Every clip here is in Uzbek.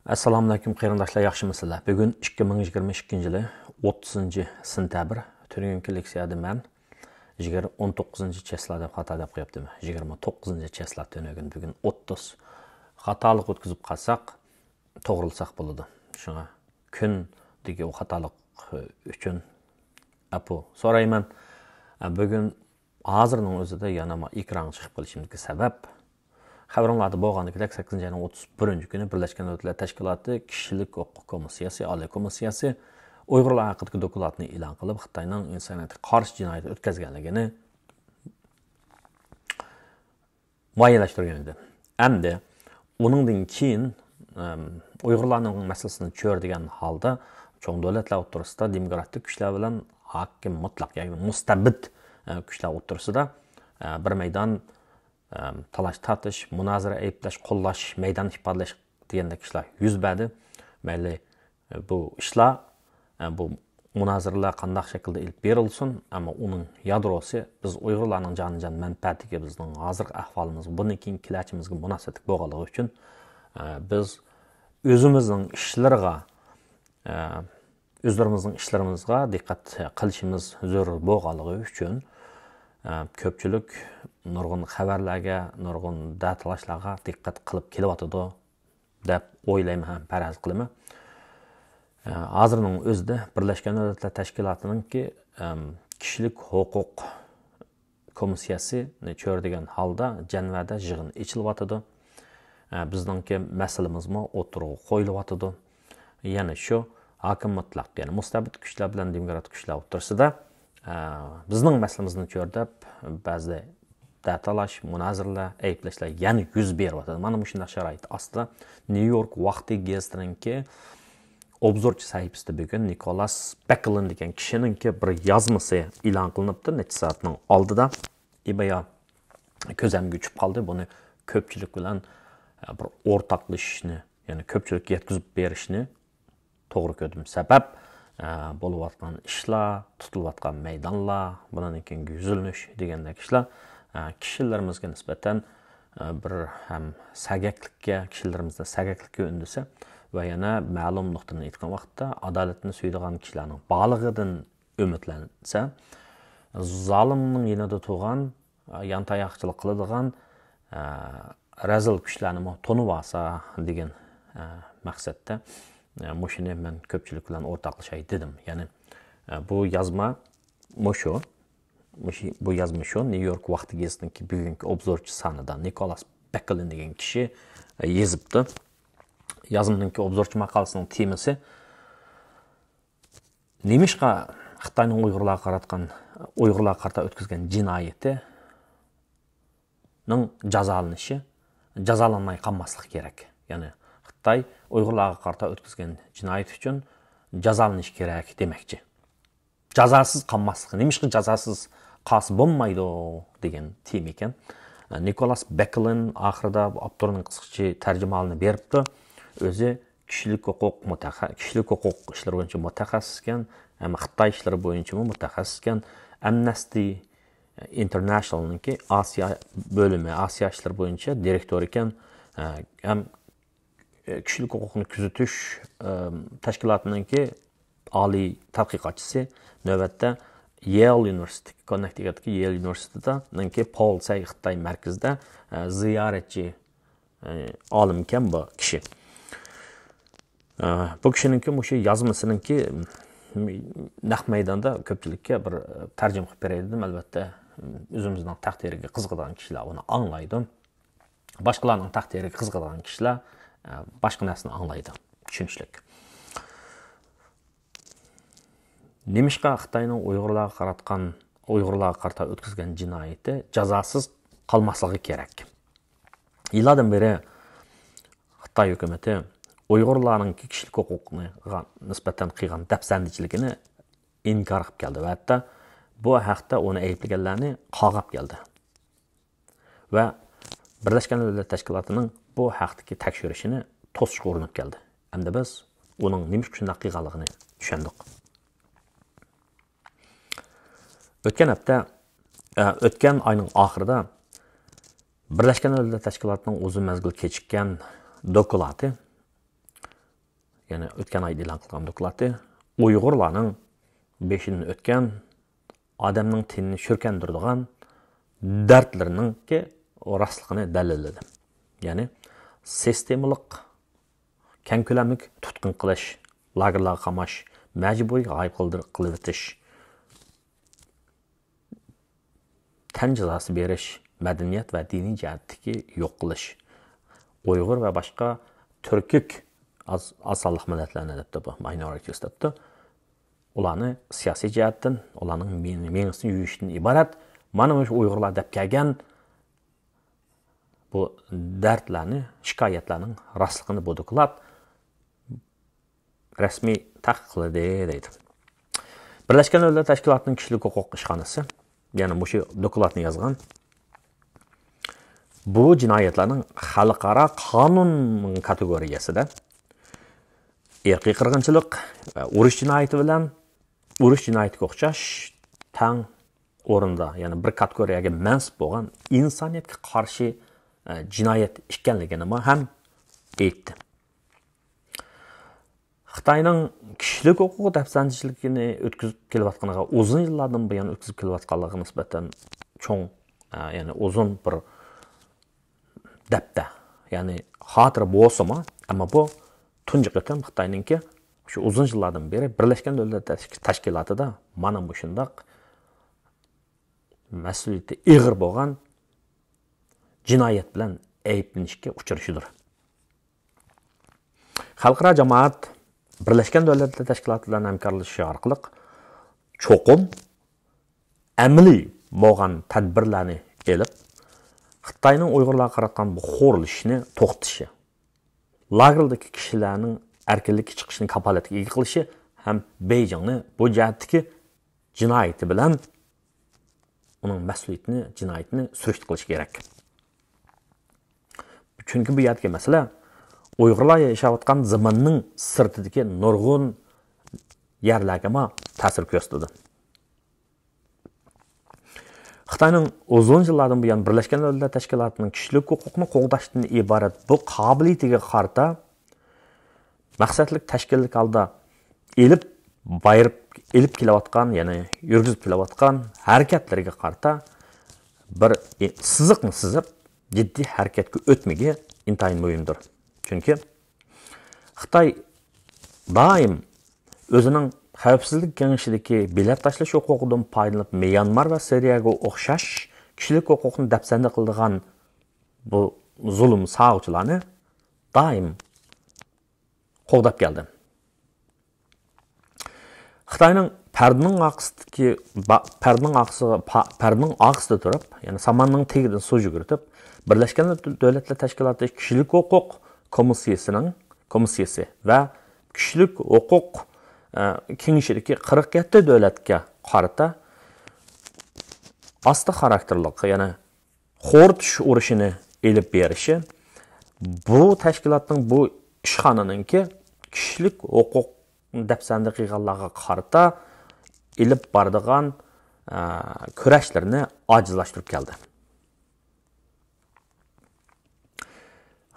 Assalomu alaykum qarindoshlar, yaxshimisizlar? Bugun 2022-yili 30-sentabr Turinki leksiyada men 19-chesla deb xato deb qo'yibdim. 29-chesla tunugun bugun 30 xatolik o'tkazib qolsak, to'g'rilsak bo'ladi. Shunga kun degi o xatolik uchun apu so'rayman. Bugun hozirning o'zida yana ekran chiqib qolishimdagi sabab xabaringlarda bo'lgandek 8-ayning 31 kuni Birlashgan Millatlar Tashkiloti Kishilik huquq komissiyasi, Oliy komissiyasi Uyg'urlar haqidagi dokladni e'lon qilib, Xitoyning insoniyatga qarshi jinoyat o'tkazganligini muayyanlashtirgan edi. Endi uningdan keyin Uyg'urlarning masalasini ko'rdigan holda cho'ng davlatlar o'rtasida demokratik kuchlar bilan hakim mutlaq, ya'ni mustabid kuchlar o'rtasida bir maydon talash tartish, munozara ayblash, qo'llash, maydon ifodalash degandek ishlar yuz berdi. Mayli bu ishlar, bu munozaralar qanday shaklda ilib berilsin, ammo uning yadrosi biz Uyg'urlarning jonijon manfaatiga, bizning hozirgi ahvolimiz, bundan keyin kelajagimizga munosabat bo'lganligi uchun biz o'zimizning ishlarimizga diqqat qilishimiz zarur bo'lganligi uchun ko'pchilik nurg'un xabarlarga, nurg'un datalashlarga diqqat qilib kelyotidi deb o'ylayman ham, faraz qilaman. Hozirning o'zida Birlashgan Millatlar Tashkilotininki kishilik huquq komissiyasini ko'rdigan holda Janvada yig'in ichilyotidi. Bizningki masalamizmi o'tirg'i qo'yilyotidi. Yana shu hokim mutlaq, ya'ni mustabid kuchlar bilan demokratik kuchlar o'rtasida bizning masalamizni ko'rdib, ba'zi datalash, munozaralar, ayblashlar yana yuz beryotadi. Mana shunday sharoit ostida New York vaqti gazetininki obzorchi sahifasida bugun Nicholas Becklin degan kishininki bir yozmasi e'lon qilinibdi necha soatning oldida. Ibaya ko'zimga uchib qoldi. Buni ko'pchilik bilan bir o'rtoqlashishni, ya'ni ko'pchilikka yetkazib berishni to'g'ri ko'rdim. Sabab bo'layotgan ishlar, tutilayotgan maydonlar, bundan keyin yuzilnish degandek ishlar kishilarimizga nisbatan bir ham sagaklikka, kishilarimizda sagaklikka undasa va yana ma'lum nuqtani aytgan vaqtda adolatni suydigan kishilarning borlig'idan umidlansa, zolimning yanada tug'an, yantayoqchilik qiladigan razil kuchlarni to'nib olsa degan maqsadda mushuni men ko'pchilik bilan o'rtoqlashay dedim. Ya'ni bu yozma shu New York vaqti gazetininki bugungi obzorchi sonida Nicholas Becklin degan kishi yozibdi. Yozmaninki obzorchi maqolasining temasi nemishqa Xitoyning Uyg'urlar qarata o'tkazgan jinoyatining jazolanmay qolmasligi kerak. Ya'ni Xitoy Uyg'urlarga qarata o'tkazgan jinoyat uchun jazolanish kerak demoqchi. Jazosiz qolmasligi, nemishqa jazosiz qolsa bo'lmaydi degan tema ekan. Nicholas Becklin oxirida avtorning qisqacha tarjimonini beribdi. O'zi kishilik huquq ishlari bo'yicha mutaxassis ekan, hamda Xitoy ishlari bo'yicha mutaxassis ekan. Amnesty International'ningki Osiyo bo'limi, Osiyo ishlari bo'yicha direktor ekan. Ham kishilik huquqni kuzatish tashkilotininki oliy tadqiqotchisi, navbatda Yale University, Connecticut'dagi Yale University'da Paul Tsai Xitoy markazida ziyoratchi olim ekan bu kishi. Bu kishininki o'sha yozmasininki naq maydonda ko'pchilikka bir tarjima qilib beray dedim. Albatta, o'zimizning taqdiriga qiziqadigan kishilar uni anglaydi. Boshqalarning taqdiriga qiziqadigan kishilar boshqa narsani anglaydi, tushunishlik. Nemishqa Xitoyning Uyg'urlarga qarata o'tkazgan jinoyati jazosiz qolmasligi kerak. Yillardan beri Xitoy hukumatı Uyg'urlarning kishilik huquqiga nisbatan qilgan dafsandichiligini inkor qilib keldi va hatto bu haqda uni ayblaganlarni qog'ab keldi. Va Birlashgan Millatlar Tashkilotining bu haqdagi tekshirishini to'sishga urinib keldi. Hamda biz uning nima uchun shunday qilganligini tushundik. O'tgan oyning oxirida Birlashgan Millatlar Tashkilotining o'zi mazgil kechikkan doklati yani o'tgan oyda e'lon qilgan dokladi Uyg'urlarning beshidan o'tgan odamning tinini shurkandiradigan dardlarininki rostligini dalilladi. Ya'ni sistemalik keng ko'lamlik tutqun qilish, lagerlarga qamash, majburiy g'ayib qilib o'tish, tan jazosi berish, madaniyat va diniy jihatdagi yo'q qilish, Uyg'ur va boshqa turkik asonliq millatlarni debdi bu minorities debdi. Ularni siyosiy jihatdan, ularning mengisini yuyishdan iborat mana shu Uyg'urlar deb kelgan bu dardlarni, shikoyatlarning rostligini bu doklad rasmiy taqiqladi deydi. Birlashgan Millatlar Tashkilotining kishilik huquq ishxonasi, ya'ni shu dokladni yozgan, bu jinoyatlarning xalqaro qonun kategoriyasida irqiy qirg'inchilik va urush jinoyati bilan urush jinoyatiga o'xshash tang o'rinda, ya'ni bir kategoriyaga mansub bo'lgan insoniyatga qarshi jinoyat ekanligini ham aytdi. Xitoyning kishilik huquq dafsanchiligini o'tkazib kelayotganiga uzun yillardan buyon o'tkazib kelayotganligiga nisbatan cho'ng, ya'ni uzun bir dabda, ya'ni xotir bo'lsa-mu, ammo bu tunji qatam Xitoyningki shu uzun yillardan beri Birlashgan Davlatlar Tashkilotida mana bu shundoq mas'uliyati og'ir bo'lgan jinoyat bilan ayblanishga uchrashidir. Xalqaro jamoat Birlashgan Davlatlar Tashkiloti bilan hamkorlashish orqali cho'qim amaliy bo'lgan tadbirlarni elib, Xitoyning Uyg'urlarga qaratgan bu xo'rlishni to'xtatishi, lagerdagi kishilarning erkinlikka chiqishini kafolatiga ega qilishi ham Beijingni bu jihatdagi jinoyati bilan uning mas'uliyatini, jinoyatini surishti qilish kerak. Chunki bu yerdagi masala Uyg'urlar yashayotgan zamonning sirtidagi nurg'un yerlarga ta'sir ko'rsatdi. Xitoyning uzun yillardan buyon Birlashgan Davlatlar Tashkilotining kishilik huquqni qo'g'dashdan iborat bu qobiliyatiga qarata maqsadli tashkillik holda elib kelayotgan, ya'ni yurgizib kelayotgan harakatlarga qarata bir siziqni sizib jiddiy harakatga o'tmagi intayin muhimdir. Chunki Xitoy doim o'zining xavfsizlik kengashidagi bilet tashlash huquqidan foydalanib Myanmar va Suriyaga o'xshash kishilik huquqni dafsanda qildigan bu zulm sog'chilarni doim qo'g'dab keldi. Xitoyning pardining oqsida turib, ya'ni samanning tegidan suv yugurtib, Birlashgan Davlatlar Tashkiloti kishilik huquq komissiyasi va kishilik huquq kengashidagi 47 davlatga qarata asta xarakterli, ya'ni xo'rtish urushini elib berishi bu tashkilotning bu ishxonaninki kishilik huquq dafsanda qilganlarga qarata elib boradigan kurashlarni ojizlashtirib keldi.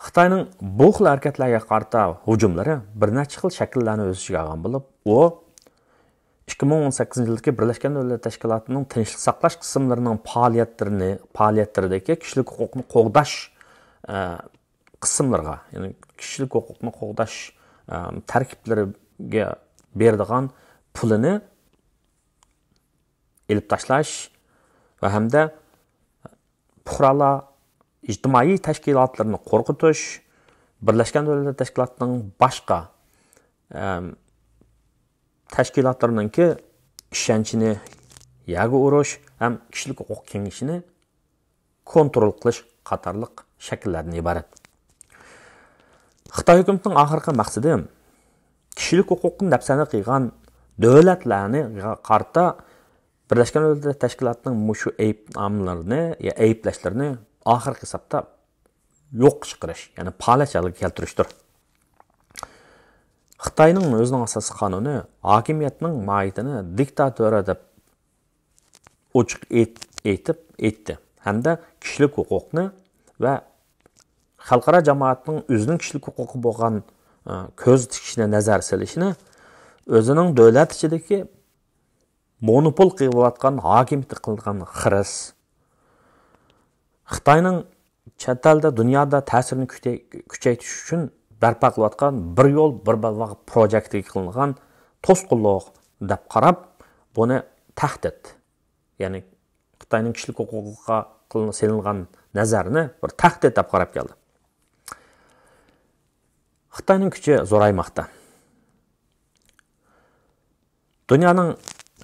Xitoyning bu xil harakatlarga qarata hujumlari bir necha xil shakllarni o'z ichiga olgan bo'lib, u 2018-yildagi Birlashgan Davlatlar Tashkilotining tinchlik saqlash qismlarining faoliyatlaridagi kishilik huquqni qo'g'dash qismlarga, ya'ni kishilik huquqni qo'g'dash tarkiblariga beradigan pulini elib tashlash va hamda fuqarolar ijtimoiy tashkilotlarni qo'rqitish, Birlashgan Davlatlar Tashkilotining boshqa tashkilotlarninki ishonchini yaga urish ham kishilik huquq kengashini kontrol qilish qatorliq shakllardan iborat. Xitoy hukumatining oxirgi maqsadi kishilik huquqni dafsana qilgan davlatlarni qarta Birlashgan Davlatlar Tashkilotining mushu ayblashlarini oxirgi hisobda yo'q chiqarish, ya'ni palachaga keltirishdir. Xitoyning o'zining asosiy qonuni hokimiyatning mohiyatini diktatura deb ochiq aytdi hamda kishilik huquqni va xalqaro jamoatning o'zining kishilik huquqi bo'lgan ko'z tikishini nazar silishini o'zining davlat ichidagi monopol qilayotgan hokimiyat qilgan xiris Xitoyning chet elda dunyoda ta'sirini kuchaytirish uchun barpo qilayotgan bir yo'l bir balvoq projektiga qilingan to'sqinlik deb qarab buni tahdid ya'ni Xitoyning kishilik huquqiga qilingan nazarni bir tahdid deb qarab keldi. Xitoyning kuchi zo'raymoqda.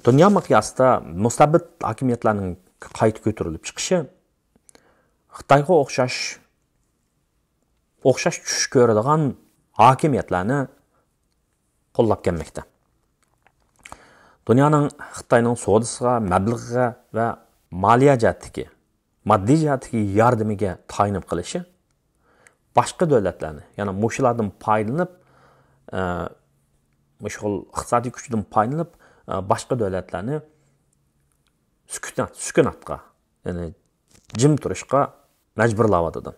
Dünya miqyosida mustabid hokimiyatlarning qayta ko'tarilib chiqishi Xitoyga o'xshash tush ko'radigan hokimiyatlarni qo'llab kelmoqda. Dunyoning Xitoyning savdosiga, mablag'iga va moliya jihatdagi, moddiy jihatdagi yordamiga tayinib qilishi boshqa davlatlarni, ya'ni mushulardan foydalanib, mushul iqtisodiy kuchdan foydalanib, boshqa davlatlarni sukunatga, ya'ni jim turishga majburlayotdi.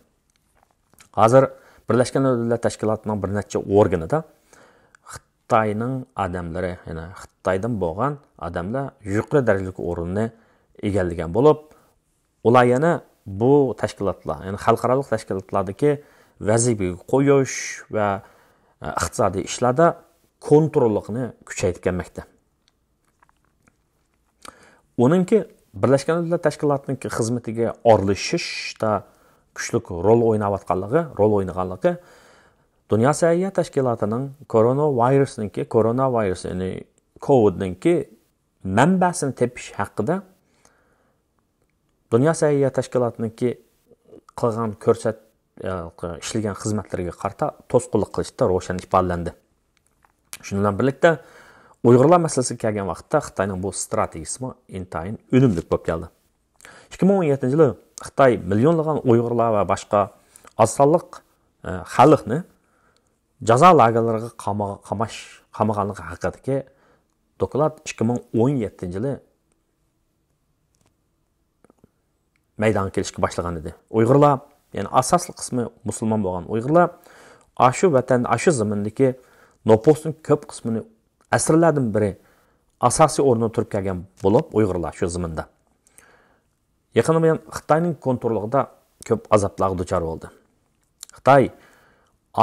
Hozir Birlashgan Davlatlar Tashkilotining bir necha organida Xitoyning odamlari, ya'ni Xitoydan bo'lgan odamlar yuqori darajadagi o'rinni egallagan bo'lib, ular yana bu tashkilotlar, ya'ni xalqaro tashkilotlardagi vazifaga qo'yish va iqtisodiy ishlarda kontrollikni kuchaytirmoqda. Uningki Birlashgan Davlatlar Tashkilotining xizmatiga aralashishda kuchli rol o'ynaganligi Dunyo sog'liqlik tashkilotining koronavirus ya'ni COVID'ninki manbasini tepish haqida Dunyo sog'liqlik tashkilotininki qilgan ishlagan xizmatlariga qarata to'sqinlik qilishda ro'shan ifodalandi. Shundan bilan birlikda Uyg'urlar masalasiga kelgan vaqtda Xitoyning bu strategiyasi intayin unumli bo'lib keldi. 2017-yili Xitoy millionlagan Uyg'urlar va boshqa oz sonli xalqni jazo lagerlariga qamaganligi haqidagi doklad 2017-yili maydonga kelishga boshlagan edi. Uyg'urlar, ya'ni asosli qismi musulmon bo'lgan Uyg'urlar ashu vatan, ashu zamindagi nopusning ko'p qismini asrlardan biri asosiy o'rnida turib kelgan bo'lib, Uyg'urlar shu zaminda yaqinda bilan Xitoyning kontrolida ko'p azoblarga duchor bo'ldi. Xitoy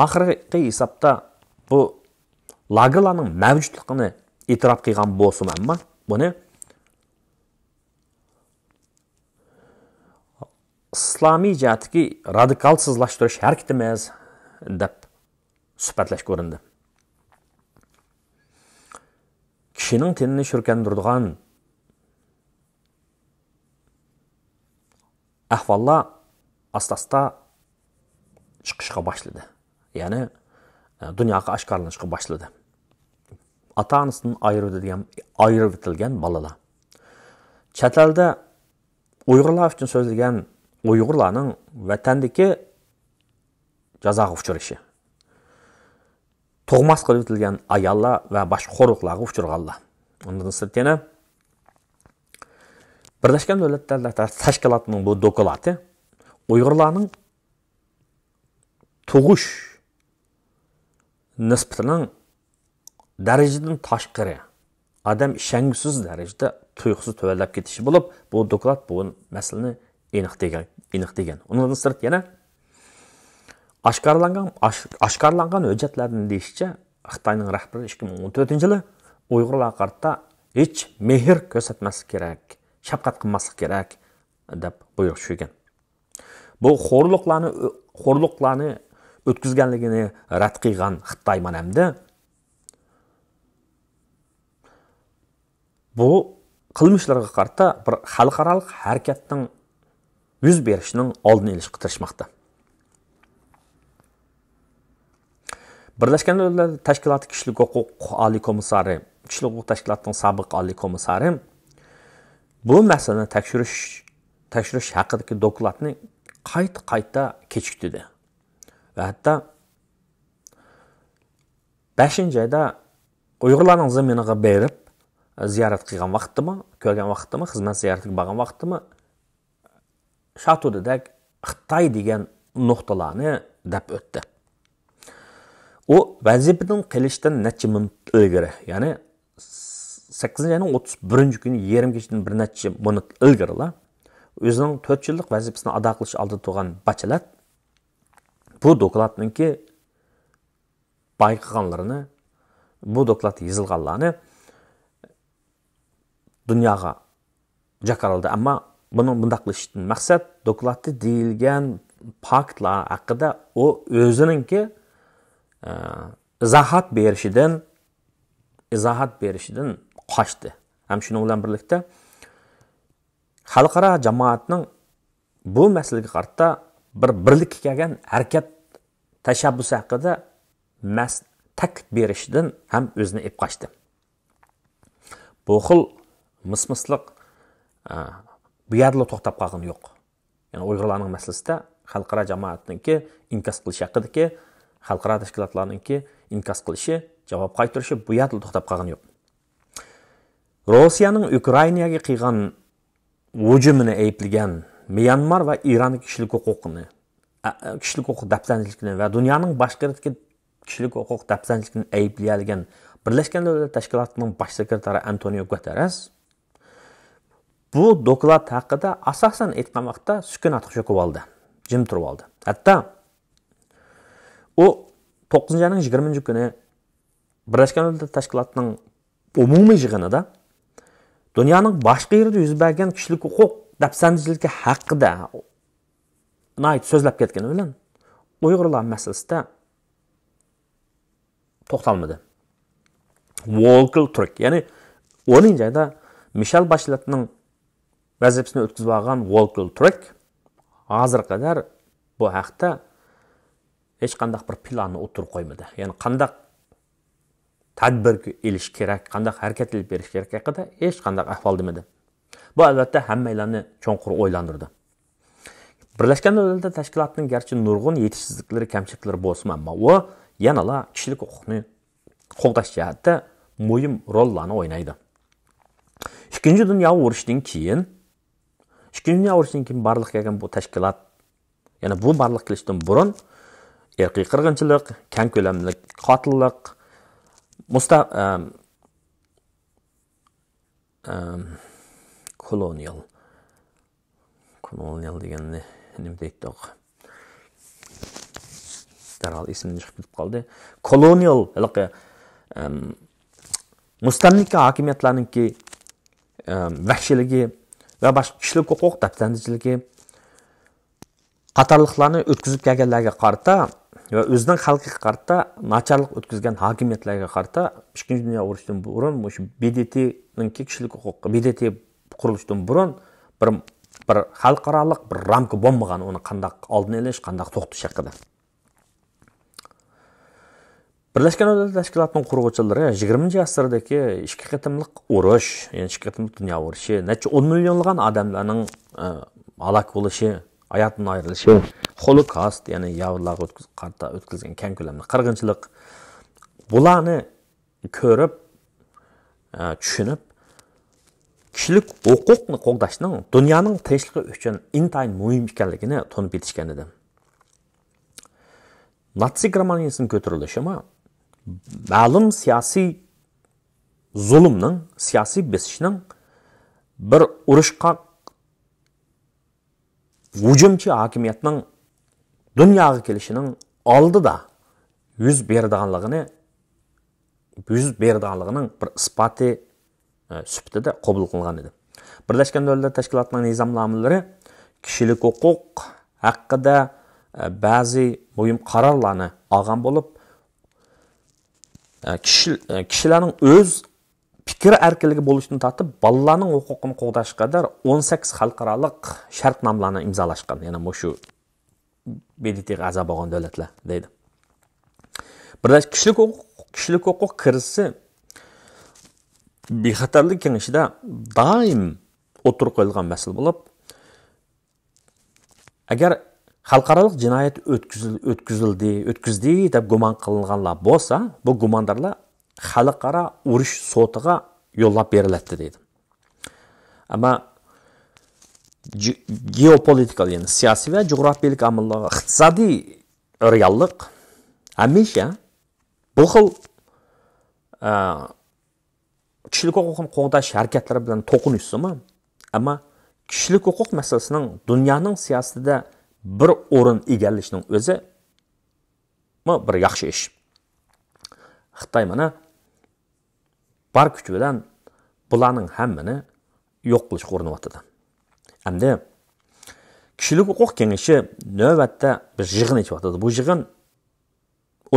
oxirgi hisobda bu lagerlarning mavjudligini e'tirof qilgan bo'lsa, ammo buni islomiy jihatdagi radikalsizlashtirish harakati emas deb sifatlash ko'rindi. Kishining tenini shurkandiradigan ahvollar asta-asta chiqishga boshladi. Ya'ni dunyoga oshkorlanishga boshladi. Ota-onasidan ayirib etilgan bolalar. Chet elda Uyg'urlar uchun so'zlagan Uyg'urlarning vatandagi jazoga uchrashi. Tug'mas qilib etilgan ayollar va boshqa xo'roqlarga uchraganlar. Undan yana Birlashgan Davlatlar Tashkilotining bu doklati Uyg'urlarning tug'ish nisbatining darajadan tashqari, odam ishongisiz darajada tuyuqsiz tuvallab ketishi bo'lib, bu doklad bu masalani aniq degan. Undan sirt yana oshkorlangan hujjatlardan deyishicha, Xitoyning rahbari 2014-yili Uyg'urlar qarta hech mehr ko'rsatmaslik kerak, shafqat qilmaslik kerak deb buyruq tushirgan. Bu xo'rliqlarni o'tkazganligini rad qilgan Xitoy manamda bu qilmishlarga qarta bir xalqaro harakatning yuz berishining oldini olishga tirishmoqda. Birlashgan Davlatlar Tashkiloti kishilik huquq oliy komissari, kishilik huquq tashkilotining sobiq oliy komissari bu masalani tekshirish haqidagi dokladni qayta kechiktirdi. Va hatto 5-oyda Uyg'urlarning zaminiga berib ziyorat qilgan vaqtimi, ko'rgan vaqtimi, xizmat ziyoratiga borgan vaqtimi Shatudadagi Xitoy degan nuqtalarni deb o'tdi. o vazifadan qilishdan necha minut ilgari, ya'ni 8-ayning 31 kuni yarim kechdan bir necha minut ilgari o'zining 4 yillik vazifasini ado qilish oldida turgan bachalat bu dokladninki bayqaganlarini, bu doklad yozilganlarni dunyoga jakarıldı. Ama bunun bundaq qilishdan maqsad dokladda deyilgan faktlar haqida o o'zininki izohat berishidan qochdi. Ham shuning bilan birlikda xalqaro jamoatning bu masalaga qarata bir birlikka kelgan harakat tashabbusi haqida taklif berishidan ham o'zini ep qochdi. Bu xil mismisliq bu yerda to'xtab qolgani yo'q. Ya'ni Uyg'urlarning masalasida xalqaro jamoatningki inkas qilish haqidagi xalqaro tashkilotlarningki inkas qilishi, javob qaytarishi bu yerda to'xtab qolgani yo'q. Rossiyaning Ukrainaga qilgan hujumini ayblagan Myanmar va Iranning kishilik huquq dafsanchiligini va dunyoning boshqa kishilik huquq dafsanchiligini ayblagan Birleşken Devletler Teşkilatı'nın baş sekreteri Antonio Guterres bu doklad haqida asosan aytgan vaqtda sukunatga cho'kib oldi, jim turib oldi. Hatto o 9-ayning 20 kuni Birleşken Devletler Teşkilatı'nın umumiy yig'inida dunyoning boshqa yerida yuz bergan kishilik huquq dafsanchiligi haqida so'zlab ketgani bilan Uyg'urlar masalasida to'xtalmadi. Volker Turk, ya'ni 10-oyda Michel Bachelet'ning vazifasini o'tkazib olgan Volker Turk hozir qadar bu haqda hech qanday bir planni o'tirib qo'ymadi. Ya'ni qanday tadbir elish kerak, qanday harakat olib berish kerak haqida hech qanday ahvol demadi. Bu albatta hammalarni cho'nqur o'ylantirdi. Birleşken Devletler Teşkilatı'nın gerçi nurg'un yetishsizliklari, kamchiliklari bo'lsa, ammo u yanala kishilik huquqni qo'g'dash jihatda muhim rollarni o'ynaydi. Ikkinchi dunyo urushidan keyin barliq kelgan bu tashkilot, ya'ni bu barliq kelishdan burun irqiy qirg'inchilik, keng ko'lamli qotillik, kolonial deganni nima deydi? Darhol esimdan chiqib ketib qoldi. Kolonial mustamlika hokimiyatlarninki vahshiligi va boshqa kishilik huquq dafsanchiligi qatorliqlarni o'tkazib kelganlarga qarata va o'zining xalqiga qarata nacharlik o'tkazgan hokimiyatlarga qarata Ikkinchi dunyo urushidan burun shu BDTninki kishilik huquq BDT qurilishidan burun bir xalqaroliq bir ramka bo'lmagan, uni qanday oldini olish, qanday to'xtatish haqida. Birleşken Devletler Teşkilatı'nın quruvchilari 20-asrdagi ikki qatimliq urush, ya'ni ikki qatimliq dunyo urushi, necha 10 millionlagan odamlarning halok bo'lishi, hayotdan ayrilishi, Holocaust, ya'ni yahudlarga o'tkazilgan keng ko'lamli qirg'inchilik, bularni ko'rib, tushunib, kishilik huquqni qo'g'dashning dunyoning tinchligi uchun intayin muhim ekanligini tushunib yetishgan edi. Nazi Germaniyasining ko'tarilishi ma'lum siyosiy zulmning, siyosiy besishning bir urushqa hujumchi hokimiyatning dunyoga kelishining oldida yuz beradiganligining bir isboti sifatida qabul qilingan edi. Birleşken Devletler Teşkilatı'nın nizamnamalari kishilik huquq haqida ba'zi muhim qarorlarni olgan bo'lib, kishilarning o'z fikr erkinligi bo'lishidan tortib, bolalarning huquqini qo'g'dash qadar 18 xalqaroliq shartnomalarni imzolashgan. Ya'ni shu BDTga a'zo bo'lgan davlatlar deydi. Kishilik huquq krizisi bexatarlik kengashida doim o'tirib qo'yilgan masala bo'lib, agar xalqaro jinoyat o'tkazildi deb gumon qilinganlar bo'lsa, bu gumondorlar xalqaro urush sotiga yo'llab beriladi deydi. Ammo geopolitikal, ya'ni siyosiy va jug'rofiyalik omillar, iqtisodiy reallik hamisha bu xil kishilik huquqini qo'g'dash harakatlari bilan to'qinishsimi, ammo kishilik huquq masalasining dunyoning siyosatida bir o'rin egallashining o'zi bir yaxshi ish. Xitoy mana bar kuch bilan bularning hammani yo'q qilishga urinyapti. Hamda kishilik huquq kengashi navbatda bir yig'in echyapti. Bu yig'in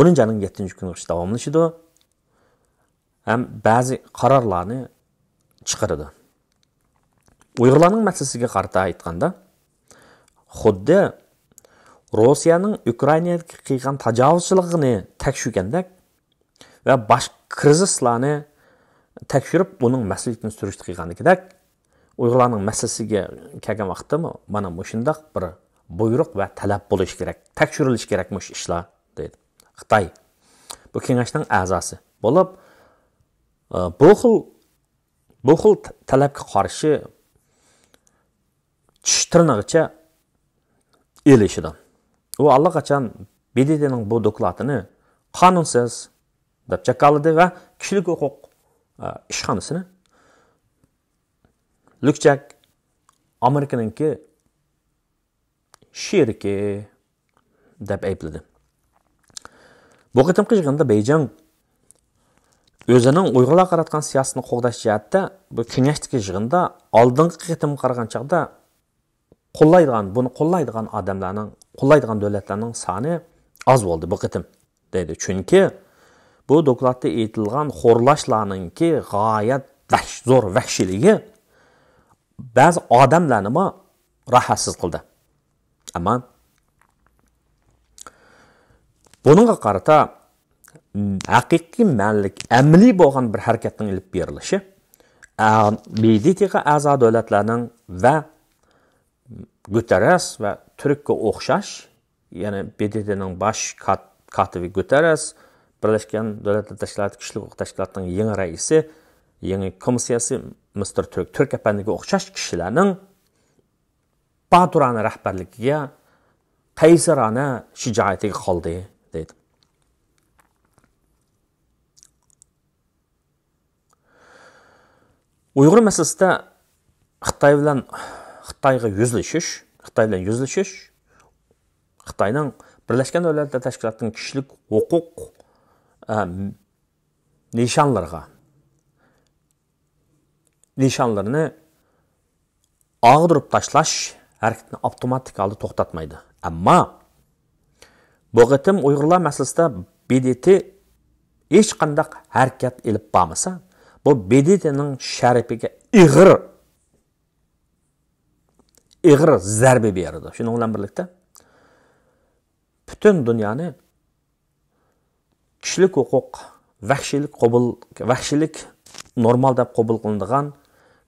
10-ning 7-kungacha davomlashadi. Ham ba'zi qarorlarni chiqaradi. Uyg'urlarning masalasiga qarata aytganda, xuddi Rossiyaning Ukrainaga qilgan tajovuzchiligini tekshirgandek va boshqa krizislarni tekshirib, uning mas'uliyatini surishti qilgandek, Uyg'urlarning masalasiga kelgan vaqtda mana shundaq bir buyruq va talab bo'lishi kerak, tekshirilishi kerak mush ishlar deydi. Xitoy bu kengashning a'zosi bo'lib, bu xil talabga qarshi tish tirnog'icha elishidi. U allaqachon BDTning bu dokladini qonunsiz deb chakaladi va kishilik huquq ishxonasini Lukchak Amerikaningki sheriki deb aybladi. Bu qitimqi yig'inda Beijing o'zining Uyg'urlar qaratgan siyosatini qo'g'dash jihatda bu kengashdagi yig'inda oldingi qitim qaragan chaqda buni qo'llaydigan odamlarning, qo'llaydigan davlatlarning soni oz bo'ldi bu qitim deydi. Chunki bu dokladda aytilgan xo'rlashlarningki g'oyat zo'r vahshiligi ba'zi odamlarni rohatsiz qildi. Ammo buningga qarata haqiqiy ma'nilik amaliy bo'lgan bir harakatning ilib berilishi BDTga a'zo davlatlarning va Guterres va Turkga o'xshash, ya'ni BDTning bosh kotibi Guterres, Birlashgan Davlatlar Tashkiloti kishilik huquq tashkilotining yangi raisi, yangi komissiyasi Mr. Turk apandiga o'xshash kishilarning Baturani rahbarligiga qaysarona shijoatiga qoldi deydi. Uyg'ur masalasida Xitoyga yuzlashish, Xitoyning Birlashgan Davlatlar Tashkilotining kishilik huquq nishonlarini og'dirib tashlash harakatini avtomatik holda to'xtatmaydi. Ammo bu qitim Uyg'urlar masalasida BDT hech qanday harakat elib bormasa, bu BDTning sharifiga ig'ir zarba berdi. Shuning bilan birlikda butun dunyoni kishilik huquq, vahshilik normal deb qabul qilinadigan,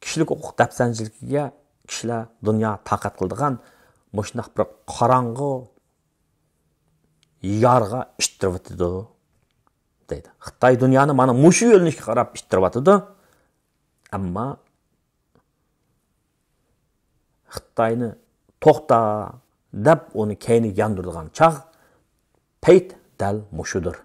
kishilik huquq dafsanchiligiga kishilar dunyo taqat qiladigan mushundoq bir qorong'u yorga ishtiribdi deydi. Xitoy dunyoni mana mushu yo'lga qarab ishtiribdi. Ammo Xitoyni to'xta deb uni keyni yanduradigan chaq payt dal mushudir.